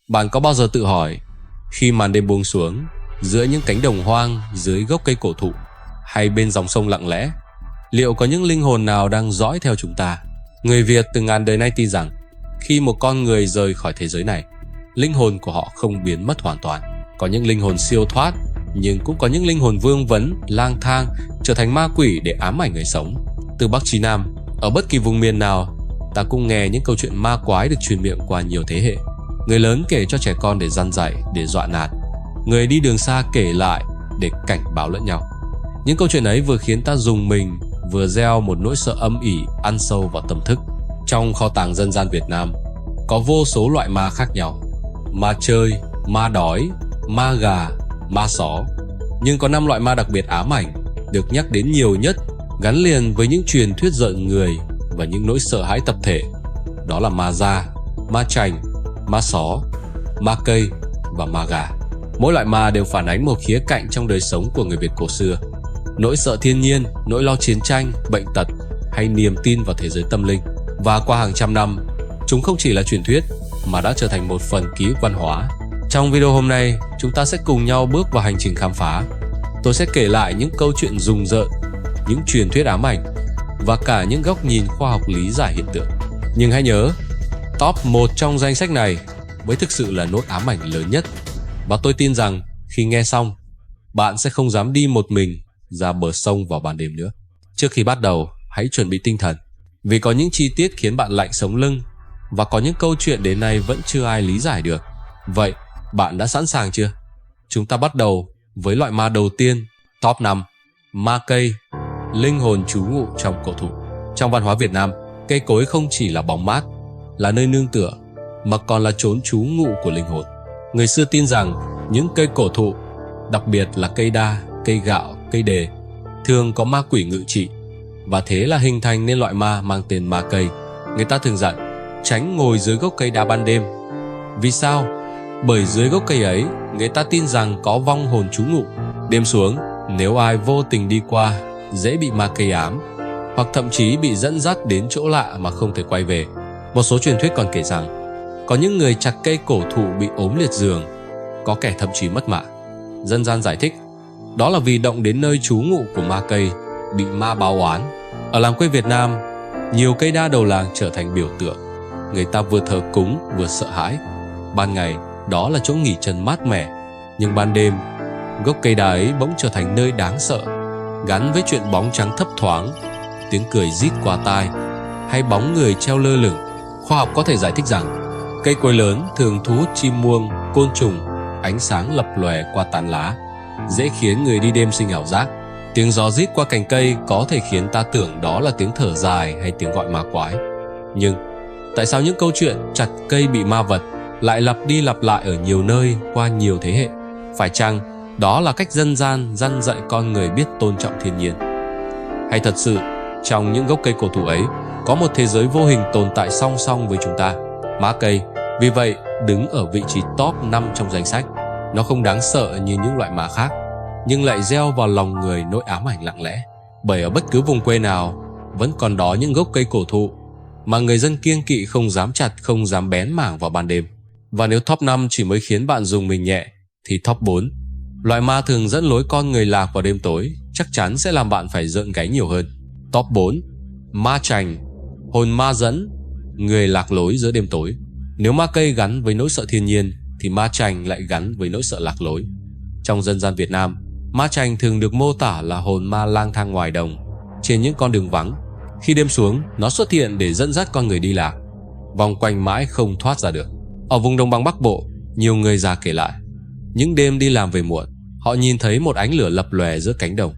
Bạn có bao giờ tự hỏi, khi màn đêm buông xuống, giữa những cánh đồng hoang, dưới gốc cây cổ thụ, hay bên dòng sông lặng lẽ, liệu có những linh hồn nào đang dõi theo chúng ta? Người Việt từ ngàn đời nay tin rằng, khi một con người rời khỏi thế giới này, linh hồn của họ không biến mất hoàn toàn. Có những linh hồn siêu thoát, nhưng cũng có những linh hồn vương vấn, lang thang, trở thành ma quỷ để ám ảnh người sống. Từ Bắc chí Nam, ở bất kỳ vùng miền nào, ta cũng nghe những câu chuyện ma quái được truyền miệng qua nhiều thế hệ. Người lớn kể cho trẻ con để răn dạy, để dọa nạt. Người đi đường xa kể lại để cảnh báo lẫn nhau. Những câu chuyện ấy vừa khiến ta rùng mình, vừa gieo một nỗi sợ âm ỉ ăn sâu vào tâm thức. Trong kho tàng dân gian Việt Nam, có vô số loại ma khác nhau: ma chơi, ma đói, ma gà, ma só. Nhưng có 5 loại ma đặc biệt ám ảnh, được nhắc đến nhiều nhất, gắn liền với những truyền thuyết rợn người và những nỗi sợ hãi tập thể. Đó là ma da, ma chành, ma só, ma cây và ma gà. Mỗi loại ma đều phản ánh một khía cạnh trong đời sống của người Việt cổ xưa: nỗi sợ thiên nhiên, nỗi lo chiến tranh, bệnh tật, hay niềm tin vào thế giới tâm linh. Và qua hàng trăm năm, chúng không chỉ là truyền thuyết mà đã trở thành một phần ký ức văn hóa. Trong video hôm nay, chúng ta sẽ cùng nhau bước vào hành trình khám phá. Tôi sẽ kể lại những câu chuyện rùng rợn, những truyền thuyết ám ảnh và cả những góc nhìn khoa học lý giải hiện tượng. Nhưng hãy nhớ, top 1 trong danh sách này mới thực sự là nỗi ám ảnh lớn nhất. Và tôi tin rằng khi nghe xong, bạn sẽ không dám đi một mình ra bờ sông vào ban đêm nữa. Trước khi bắt đầu, hãy chuẩn bị tinh thần, vì có những chi tiết khiến bạn lạnh sống lưng, và có những câu chuyện đến nay vẫn chưa ai lý giải được. Vậy, bạn đã sẵn sàng chưa? Chúng ta bắt đầu với loại ma đầu tiên, top 5, ma cây, linh hồn trú ngụ trong cổ thụ. Trong văn hóa Việt Nam, cây cối không chỉ là bóng mát, là nơi nương tựa, mà còn là chốn trú ngụ của linh hồn. Người xưa tin rằng những cây cổ thụ, đặc biệt là cây đa, cây gạo, cây đề, thường có ma quỷ ngự trị, và thế là hình thành nên loại ma mang tên ma cây. Người ta thường dặn tránh ngồi dưới gốc cây đa ban đêm. Vì sao? Bởi dưới gốc cây ấy, người ta tin rằng có vong hồn trú ngụ. Đêm xuống, nếu ai vô tình đi qua, dễ bị ma cây ám, hoặc thậm chí bị dẫn dắt đến chỗ lạ mà không thể quay về. Một số truyền thuyết còn kể rằng có những người chặt cây cổ thụ bị ốm liệt giường, có kẻ thậm chí mất mạng. Dân gian giải thích đó là vì động đến nơi trú ngụ của ma cây, bị ma báo oán. Ở làng quê Việt Nam, nhiều cây đa đầu làng trở thành biểu tượng. Người ta vừa thờ cúng vừa sợ hãi. Ban ngày, đó là chỗ nghỉ chân mát mẻ, nhưng ban đêm, gốc cây đa ấy bỗng trở thành nơi đáng sợ, gắn với chuyện bóng trắng thấp thoáng, tiếng cười rít qua tai, hay bóng người treo lơ lửng. Khoa học có thể giải thích rằng cây cối lớn thường thu hút chim muông, côn trùng, ánh sáng lập lòe qua tán lá, dễ khiến người đi đêm sinh ảo giác. Tiếng gió rít qua cành cây có thể khiến ta tưởng đó là tiếng thở dài hay tiếng gọi ma quái. Nhưng tại sao những câu chuyện chặt cây bị ma vật lại lặp đi lặp lại ở nhiều nơi qua nhiều thế hệ? Phải chăng đó là cách dân gian dăn dạy con người biết tôn trọng thiên nhiên? Hay thật sự trong những gốc cây cổ thụ ấy có một thế giới vô hình tồn tại song song với chúng ta? Ma cây vì vậy đứng ở vị trí top 5 trong danh sách. Nó không đáng sợ như những loại ma khác, nhưng lại gieo vào lòng người nỗi ám ảnh lặng lẽ. Bởi ở bất cứ vùng quê nào vẫn còn đó những gốc cây cổ thụ mà người dân kiêng kỵ, không dám chặt, không dám bén mảng vào ban đêm. Và nếu top 5 chỉ mới khiến bạn rùng mình nhẹ, thì top 4, loại ma thường dẫn lối con người lạc vào đêm tối, chắc chắn sẽ làm bạn phải rợn gáy nhiều hơn. Top 4, ma chành, hồn ma dẫn, người lạc lối giữa đêm tối. Nếu ma cây gắn với nỗi sợ thiên nhiên, thì ma chành lại gắn với nỗi sợ lạc lối. Trong dân gian Việt Nam, ma chành thường được mô tả là hồn ma lang thang ngoài đồng, trên những con đường vắng. Khi đêm xuống, nó xuất hiện để dẫn dắt con người đi lạc, vòng quanh mãi không thoát ra được. Ở vùng Đồng bằng Bắc Bộ, nhiều người già kể lại, những đêm đi làm về muộn, họ nhìn thấy một ánh lửa lập lòe giữa cánh đồng.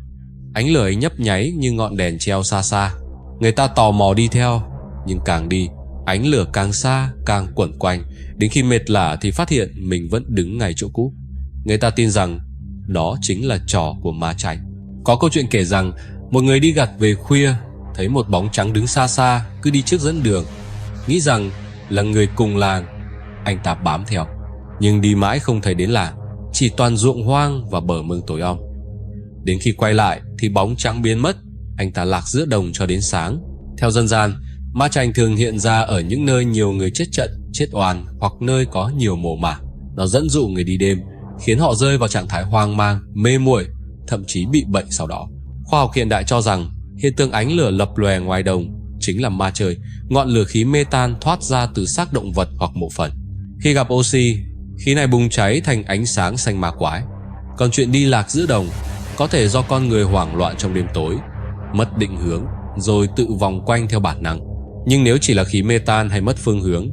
Ánh lửa ấy nhấp nháy như ngọn đèn treo xa xa. Người ta tò mò đi theo, nhưng càng đi, ánh lửa càng xa, càng quẩn quanh, đến khi mệt lả thì phát hiện mình vẫn đứng ngay chỗ cũ. Người ta tin rằng đó chính là trò của ma chành. Có câu chuyện kể rằng một người đi gặt về khuya, thấy một bóng trắng đứng xa xa, cứ đi trước dẫn đường, nghĩ rằng là người cùng làng. Anh ta bám theo, nhưng đi mãi không thấy đến làng, chỉ toàn ruộng hoang và bờ mương tối om. Đến khi quay lại thì bóng trắng biến mất, anh ta lạc giữa đồng cho đến sáng. Theo dân gian, ma chành thường hiện ra ở những nơi nhiều người chết trận chết oan hoặc nơi có nhiều mồ mả. Nó dẫn dụ người đi đêm, khiến họ rơi vào trạng thái hoang mang, mê muội, thậm chí bị bệnh sau đó. Khoa học hiện đại cho rằng hiện tượng ánh lửa lập lòe ngoài đồng chính là ma chơi, ngọn lửa khí metan thoát ra từ xác động vật hoặc mộ phần. Khi gặp oxy, khí này bùng cháy thành ánh sáng xanh ma quái. Còn chuyện đi lạc giữa đồng có thể do con người hoảng loạn trong đêm tối, mất định hướng rồi tự vòng quanh theo bản năng. Nhưng nếu chỉ là khí metan hay mất phương hướng,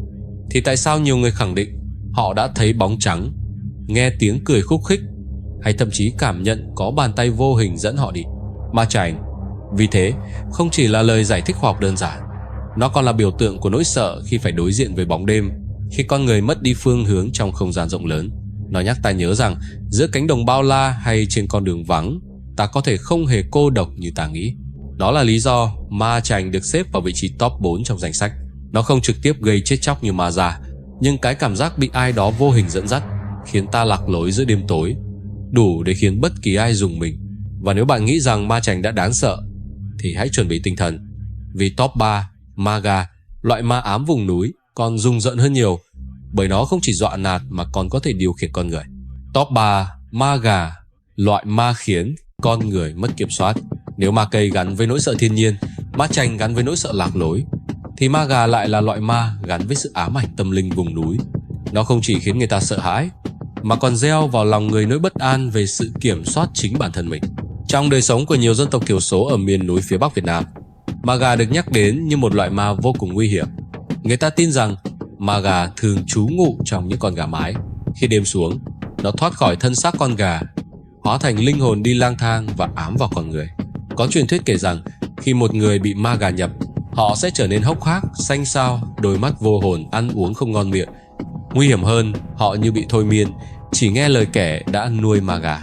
thì tại sao nhiều người khẳng định họ đã thấy bóng trắng, nghe tiếng cười khúc khích, hay thậm chí cảm nhận có bàn tay vô hình dẫn họ đi? Ma chảnh, vì thế, không chỉ là lời giải thích khoa học đơn giản, nó còn là biểu tượng của nỗi sợ khi phải đối diện với bóng đêm, khi con người mất đi phương hướng trong không gian rộng lớn. Nó nhắc ta nhớ rằng giữa cánh đồng bao la hay trên con đường vắng, ta có thể không hề cô độc như ta nghĩ. Đó là lý do ma chảnh được xếp vào vị trí top 4 trong danh sách. Nó không trực tiếp gây chết chóc như ma già, nhưng cái cảm giác bị ai đó vô hình dẫn dắt, khiến ta lạc lối giữa đêm tối, đủ để khiến bất kỳ ai rùng mình. Và nếu bạn nghĩ rằng ma chảnh đã đáng sợ, thì hãy chuẩn bị tinh thần, vì top 3, ma gà, loại ma ám vùng núi, còn rùng rợn hơn nhiều, bởi nó không chỉ dọa nạt mà còn có thể điều khiển con người. Top 3, ma gà, loại ma khiến con người mất kiểm soát. Nếu ma cây gắn với nỗi sợ thiên nhiên, ma chảnh gắn với nỗi sợ lạc lối, thì ma gà lại là loại ma gắn với sự ám ảnh tâm linh vùng núi. Nó không chỉ khiến người ta sợ hãi, mà còn gieo vào lòng người nỗi bất an về sự kiểm soát chính bản thân mình. Trong đời sống của nhiều dân tộc thiểu số ở miền núi phía Bắc Việt Nam, ma gà được nhắc đến như một loại ma vô cùng nguy hiểm. Người ta tin rằng ma gà thường trú ngụ trong những con gà mái. Khi đêm xuống, nó thoát khỏi thân xác con gà, hóa thành linh hồn đi lang thang và ám vào con người. Có truyền thuyết kể rằng khi một người bị ma gà nhập, họ sẽ trở nên hốc hác, xanh xao, đôi mắt vô hồn, ăn uống không ngon miệng. Nguy hiểm hơn, họ như bị thôi miên, chỉ nghe lời kẻ đã nuôi ma gà.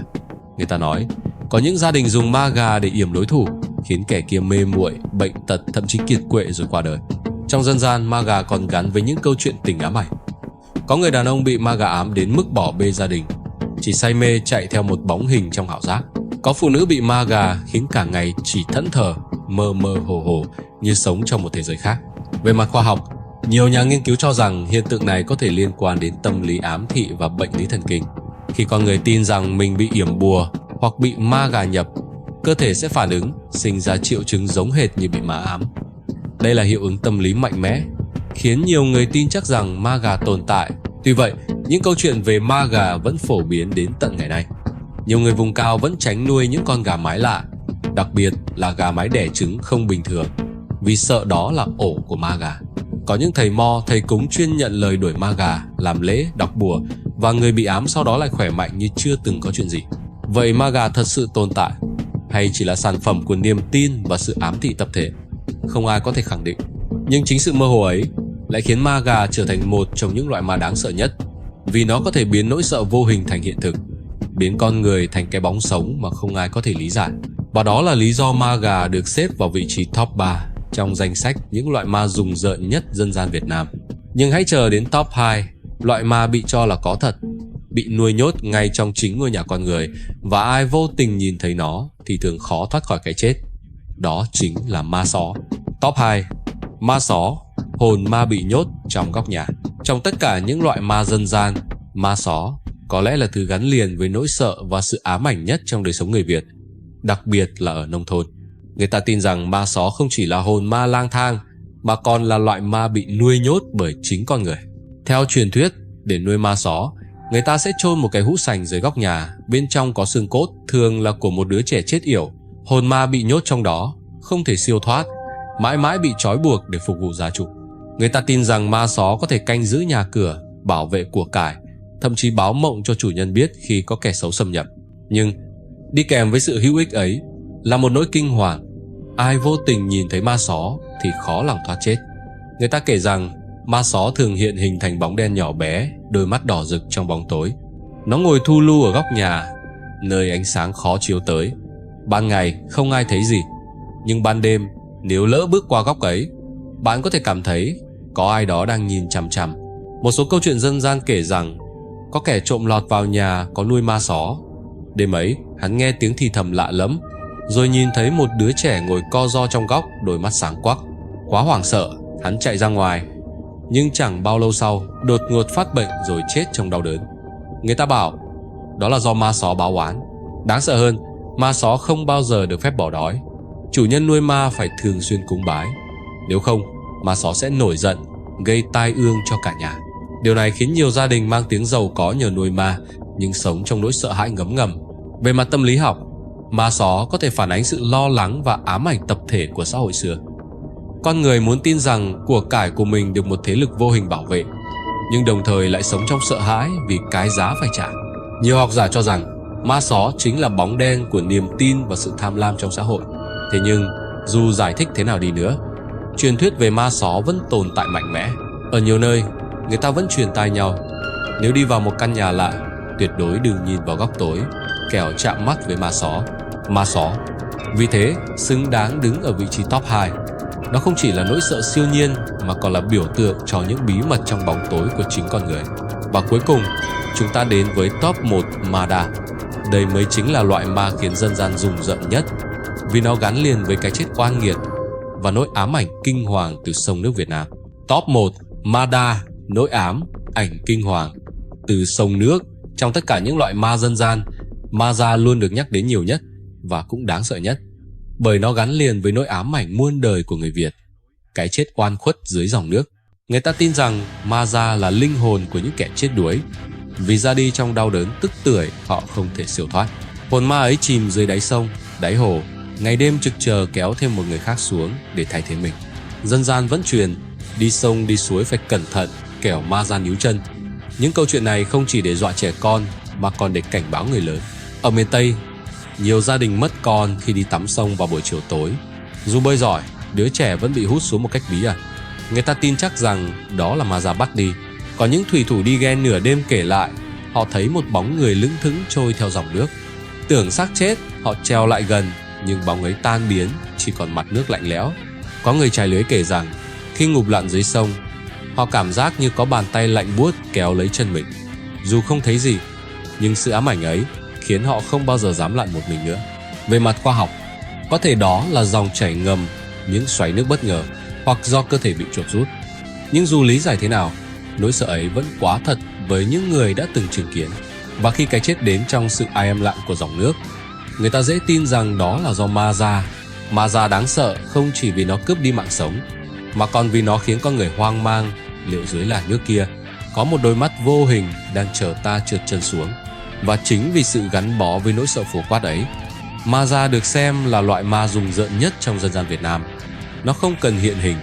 Người ta nói, có những gia đình dùng ma gà để yểm đối thủ, khiến kẻ kia mê muội, bệnh tật, thậm chí kiệt quệ rồi qua đời. Trong dân gian, ma gà còn gắn với những câu chuyện tình ám ảnh. Có người đàn ông bị ma gà ám đến mức bỏ bê gia đình, chỉ say mê chạy theo một bóng hình trong ảo giác. Có phụ nữ bị ma gà khiến cả ngày chỉ thẫn thờ, mơ mơ hồ hồ như sống trong một thế giới khác. Về mặt khoa học, nhiều nhà nghiên cứu cho rằng hiện tượng này có thể liên quan đến tâm lý ám thị và bệnh lý thần kinh. Khi con người tin rằng mình bị yểm bùa hoặc bị ma gà nhập, cơ thể sẽ phản ứng, sinh ra triệu chứng giống hệt như bị ma ám. Đây là hiệu ứng tâm lý mạnh mẽ, khiến nhiều người tin chắc rằng ma gà tồn tại. Tuy vậy, những câu chuyện về ma gà vẫn phổ biến đến tận ngày nay. Nhiều người vùng cao vẫn tránh nuôi những con gà mái lạ, đặc biệt là gà mái đẻ trứng không bình thường, vì sợ đó là ổ của ma gà. Có những thầy mo, thầy cúng chuyên nhận lời đuổi ma gà, làm lễ, đọc bùa, và người bị ám sau đó lại khỏe mạnh như chưa từng có chuyện gì. Vậy ma gà thật sự tồn tại, hay chỉ là sản phẩm của niềm tin và sự ám thị tập thể? Không ai có thể khẳng định. Nhưng chính sự mơ hồ ấy lại khiến ma gà trở thành một trong những loại ma đáng sợ nhất, vì nó có thể biến nỗi sợ vô hình thành hiện thực, biến con người thành cái bóng sống mà không ai có thể lý giải. Và đó là lý do ma gà được xếp vào vị trí top 3 trong danh sách những loại ma rùng rợn nhất dân gian Việt Nam. Nhưng hãy chờ đến top 2, loại ma bị cho là có thật, bị nuôi nhốt ngay trong chính ngôi nhà con người, và ai vô tình nhìn thấy nó thì thường khó thoát khỏi cái chết. Đó chính là ma só. Top 2, ma só, hồn ma bị nhốt trong góc nhà. Trong tất cả những loại ma dân gian, ma só có lẽ là thứ gắn liền với nỗi sợ và sự ám ảnh nhất trong đời sống người Việt, đặc biệt là ở nông thôn. Người ta tin rằng ma só không chỉ là hồn ma lang thang, mà còn là loại ma bị nuôi nhốt bởi chính con người. Theo truyền thuyết, để nuôi ma só, người ta sẽ chôn một cái hũ sành dưới góc nhà, bên trong có xương cốt, thường là của một đứa trẻ chết yểu. Hồn ma bị nhốt trong đó, không thể siêu thoát, mãi mãi bị trói buộc để phục vụ gia chủ. Người ta tin rằng ma só có thể canh giữ nhà cửa, bảo vệ của cải, thậm chí báo mộng cho chủ nhân biết khi có kẻ xấu xâm nhập. Nhưng đi kèm với sự hữu ích ấy là một nỗi kinh hoàng. Ai vô tình nhìn thấy ma só thì khó lòng thoát chết. Người ta kể rằng ma só thường hiện hình thành bóng đen nhỏ bé, đôi mắt đỏ rực trong bóng tối. Nó ngồi thu lu ở góc nhà, nơi ánh sáng khó chiếu tới. Ban ngày không ai thấy gì, nhưng ban đêm nếu lỡ bước qua góc ấy, bạn có thể cảm thấy có ai đó đang nhìn chằm chằm. Một số câu chuyện dân gian kể rằng có kẻ trộm lọt vào nhà có nuôi ma só. Đêm ấy hắn nghe tiếng thì thầm lạ lẫm, rồi nhìn thấy một đứa trẻ ngồi co ro trong góc, đôi mắt sáng quắc. Quá hoảng sợ, hắn chạy ra ngoài, nhưng chẳng bao lâu sau đột ngột phát bệnh rồi chết trong đau đớn. Người ta bảo đó là do ma só báo oán. Đáng sợ hơn, ma só không bao giờ được phép bỏ đói. Chủ nhân nuôi ma phải thường xuyên cúng bái. Nếu không, ma só sẽ nổi giận, gây tai ương cho cả nhà. Điều này khiến nhiều gia đình mang tiếng giàu có nhờ nuôi ma, nhưng sống trong nỗi sợ hãi ngấm ngầm. Về mặt tâm lý học, ma só có thể phản ánh sự lo lắng và ám ảnh tập thể của xã hội xưa. Con người muốn tin rằng của cải của mình được một thế lực vô hình bảo vệ, nhưng đồng thời lại sống trong sợ hãi vì cái giá phải trả. Nhiều học giả cho rằng ma só chính là bóng đen của niềm tin và sự tham lam trong xã hội. Thế nhưng, dù giải thích thế nào đi nữa, truyền thuyết về ma só vẫn tồn tại mạnh mẽ. Ở nhiều nơi, người ta vẫn truyền tai nhau: nếu đi vào một căn nhà lạ, tuyệt đối đừng nhìn vào góc tối, kẻo chạm mắt với ma só. Ma só vì thế xứng đáng đứng ở vị trí top 2. Nó không chỉ là nỗi sợ siêu nhiên mà còn là biểu tượng cho những bí mật trong bóng tối của chính con người. Và cuối cùng, chúng ta đến với top 1 Mada. Đây mới chính là loại ma khiến dân gian rùng rợn nhất, vì nó gắn liền với cái chết oan nghiệt và nỗi ám ảnh kinh hoàng từ sông nước Việt Nam. Top 1 Mada, nỗi ám, ảnh kinh hoàng từ sông nước. Trong tất cả những loại ma dân gian, Mada luôn được nhắc đến nhiều nhất và cũng đáng sợ nhất, bởi nó gắn liền với nỗi ám ảnh muôn đời của người Việt, cái chết oan khuất dưới dòng nước. Người ta tin rằng Mada là linh hồn của những kẻ chết đuối, vì ra đi trong đau đớn tức tưởi họ không thể siêu thoát. Hồn ma ấy chìm dưới đáy sông, đáy hồ, ngày đêm trực chờ kéo thêm một người khác xuống để thay thế mình. Dân gian vẫn truyền đi sông đi suối phải cẩn thận, kẻo ma ra níu chân. Những câu chuyện này không chỉ để dọa trẻ con mà còn để cảnh báo người lớn. Ở miền Tây, nhiều gia đình mất con khi đi tắm sông vào buổi chiều tối. Dù bơi giỏi, đứa trẻ vẫn bị hút xuống một cách bí ẩn. Người ta tin chắc rằng đó là ma già bắt đi. Có những thủy thủ đi ghe nửa đêm kể lại họ thấy một bóng người lững thững trôi theo dòng nước. Tưởng xác chết, họ trèo lại gần, nhưng bóng ấy tan biến, chỉ còn mặt nước lạnh lẽo. Có người chài lưới kể rằng khi ngụp lặn dưới sông, họ cảm giác như có bàn tay lạnh buốt kéo lấy chân mình. Dù không thấy gì, nhưng sự ám ảnh ấy khiến họ không bao giờ dám lặn một mình nữa. Về mặt khoa học, có thể đó là dòng chảy ngầm, những xoáy nước bất ngờ, hoặc do cơ thể bị chuột rút. Nhưng dù lý giải thế nào, nỗi sợ ấy vẫn quá thật với những người đã từng chứng kiến. Và khi cái chết đến trong sự ai em lặng của dòng nước, người ta dễ tin rằng đó là do ma già. Ma già đáng sợ không chỉ vì nó cướp đi mạng sống, mà còn vì nó khiến con người hoang mang liệu dưới làn nước kia có một đôi mắt vô hình đang chờ ta trượt chân xuống. Và chính vì sự gắn bó với nỗi sợ phổ quát ấy, ma già được xem là loại ma rùng rợn nhất trong dân gian Việt Nam. Nó không cần hiện hình,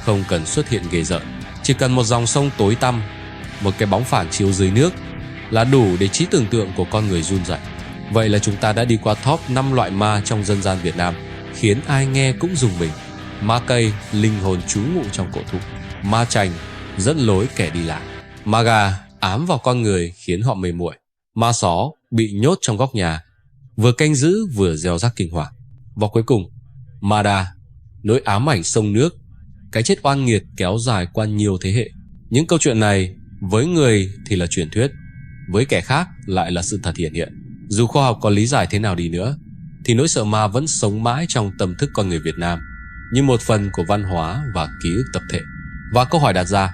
không cần xuất hiện ghê rợn, chỉ cần một dòng sông tối tăm, một cái bóng phản chiếu dưới nước là đủ để trí tưởng tượng của con người run rẩy. Vậy là chúng ta đã đi qua top 5 loại ma trong dân gian Việt Nam khiến ai nghe cũng rùng mình. Ma cây, linh hồn trú ngụ trong cổ thụ. Ma chành, dẫn lối kẻ đi lạc. Ma gà, ám vào con người khiến họ mê muội. Ma só, bị nhốt trong góc nhà, vừa canh giữ vừa gieo rắc kinh hoàng. Và cuối cùng, ma đà, nỗi ám ảnh sông nước, cái chết oan nghiệt kéo dài qua nhiều thế hệ. Những câu chuyện này với người thì là truyền thuyết, với kẻ khác lại là sự thật hiện hiện. Dù khoa học có lý giải thế nào đi nữa, thì nỗi sợ ma vẫn sống mãi trong tâm thức con người Việt Nam, như một phần của văn hóa và ký ức tập thể. Và câu hỏi đặt ra,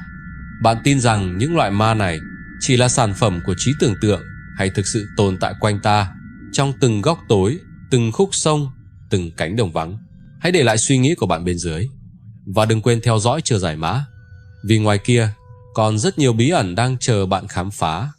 bạn tin rằng những loại ma này chỉ là sản phẩm của trí tưởng tượng hay thực sự tồn tại quanh ta, trong từng góc tối, từng khúc sông, từng cánh đồng vắng? Hãy để lại suy nghĩ của bạn bên dưới. Và đừng quên theo dõi Chưa Giải Mã, vì ngoài kia còn rất nhiều bí ẩn đang chờ bạn khám phá